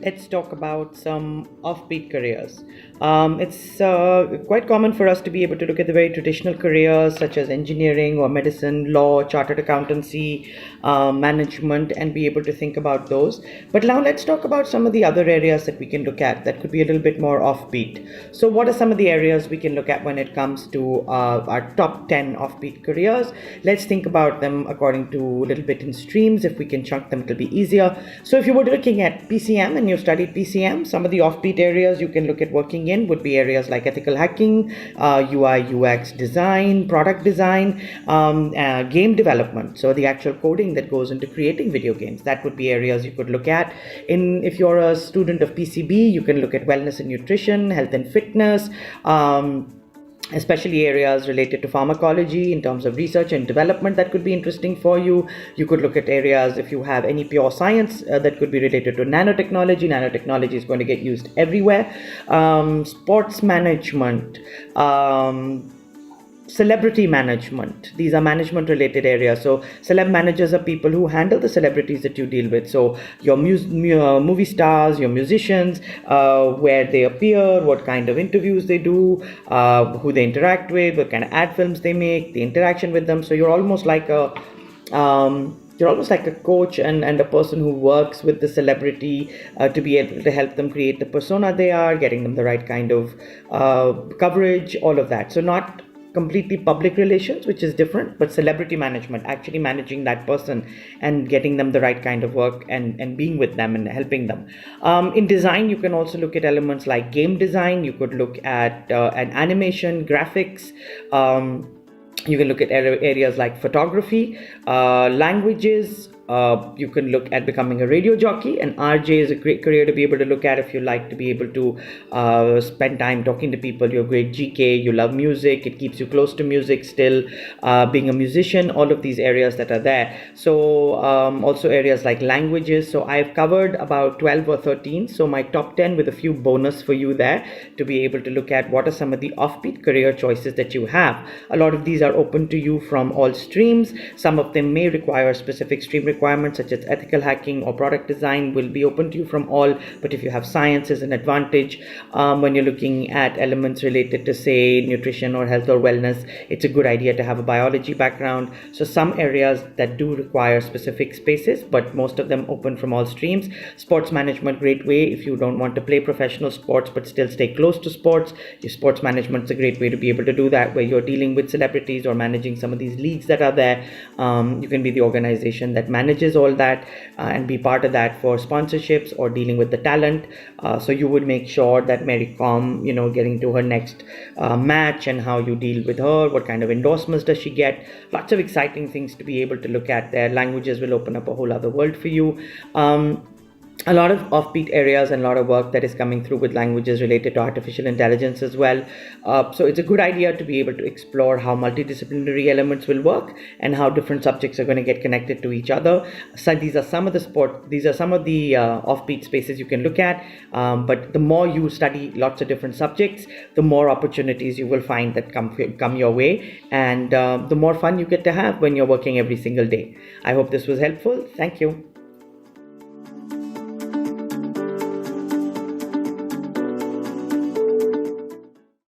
let's talk about some offbeat careers. It's quite common for us to be able to look at the very traditional careers such as engineering or medicine, law, chartered accountancy, management, and be able to think about those. But now let's talk about some of the other areas that we can look at that could be a little bit more offbeat. So what are some of the areas we can look at when it comes to our top 10 offbeat careers? Let's think about them according to a little bit in streams. If we can chunk them, it'll be easier. So if you were looking at PCM and you studied PCM, some of the offbeat areas you can look at working in would be areas like ethical hacking, UI, UX design, product design, game development. So the actual coding that goes into creating video games, that would be areas you could look at. If you're a student of PCB, you can look at wellness and nutrition, health and fitness, especially areas related to pharmacology in terms of research and development that could be interesting for you. You could look at areas, if you have any pure science, that could be related to nanotechnology. Nanotechnology is going to get used everywhere. Sports management, celebrity management. These are management related areas. So celeb managers are people who handle the celebrities that you deal with. So your movie stars, your musicians, where they appear, what kind of interviews they do, who they interact with, what kind of ad films they make, the interaction with them. So you're almost like a coach and a person who works with the celebrity to be able to help them create the persona they are, getting them the right kind of coverage, all of that. So not completely public relations, which is different, but celebrity management, actually managing that person and getting them the right kind of work and being with them and helping them. In design, you can also look at elements like game design. You could look at an animation, graphics. You can look at areas like photography, languages. You can look at becoming a radio jockey, and RJ is a great career to be able to look at if you like to be able to spend time talking to people. You're a great GK, you love music, it keeps you close to music still, being a musician, all of these areas that are there. So also areas like languages. So I've covered about 12 or 13, so my top 10 with a few bonus for you there to be able to look at what are some of the offbeat career choices that you have. A lot of these are open to you from all streams. Some of them may require specific stream requirements such as ethical hacking or product design will be open to you from all, but if you have science as an advantage, when you're looking at elements related to say nutrition or health or wellness, it's a good idea to have a biology background. So some areas that do require specific spaces, but most of them open from all streams. Sports management, great way if you don't want to play professional sports but still stay close to sports. Your sports management is a great way to be able to do that, where you're dealing with celebrities or managing some of these leagues that are there. You can be the organization that manages all that and be part of that for sponsorships or dealing with the talent. So you would make sure that Mary Com, getting to her next match and how you deal with her, what kind of endorsements does she get. Lots of exciting things to be able to look at there. Languages will open up a whole other world for you. A lot of offbeat areas and a lot of work that is coming through with languages related to artificial intelligence as well. So it's a good idea to be able to explore how multidisciplinary elements will work and how different subjects are going to get connected to each other. So these are some of the offbeat spaces you can look at. But the more you study lots of different subjects, the more opportunities you will find that come your way, and the more fun you get to have when you're working every single day. I hope this was helpful. Thank you.